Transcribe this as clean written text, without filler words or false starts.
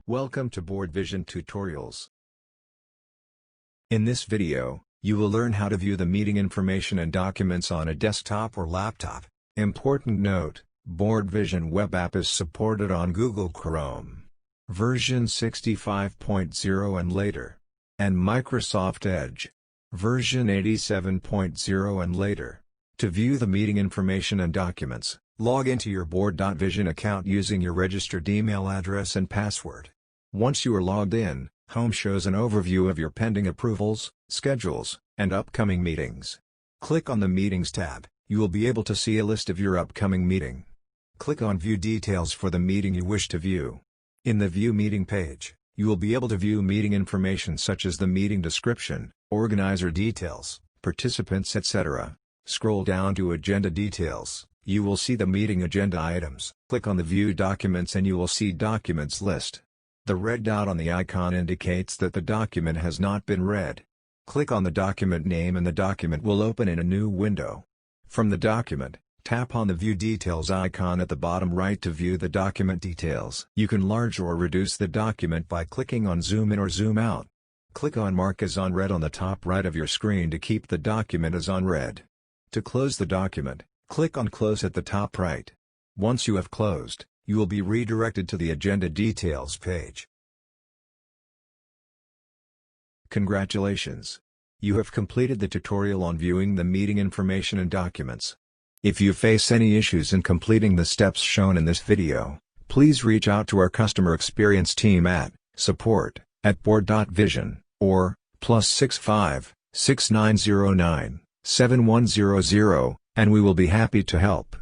Welcome to Board.Vision tutorials. In this video, you will learn how to view the meeting information and documents on a desktop or laptop. Important note, Board.Vision web app is supported on Google Chrome, version 65.0 and later, and Microsoft Edge, version 87.0 and later. To view the meeting information and documents, log into your Board.Vision account using your registered email address and password. Once you are logged in, Home shows an overview of your pending approvals, schedules, and upcoming meetings. Click on the Meetings tab. You will be able to see a list of your upcoming meeting. Click on View Details for the meeting you wish to view. In the View Meeting page, you will be able to view meeting information such as the meeting description, organizer details, participants, etc. Scroll down to Agenda Details. You will see the meeting agenda items. Click on the View Documents and you will see Documents list. The red dot on the icon indicates that the document has not been read. Click on the document name and the document will open in a new window. From the document, tap on the View Details icon at the bottom right to view the document details. You can enlarge or reduce the document by clicking on Zoom in or Zoom out. Click on Mark as on read on the top right of your screen to keep the document as on read. To close the document, click on Close at the top right. Once you have closed, you will be redirected to the Agenda Details page. Congratulations! You have completed the tutorial on viewing the meeting information and documents. If you face any issues in completing the steps shown in this video, please reach out to our customer experience team at support@board.vision or +65 6909 7100, and we will be happy to help.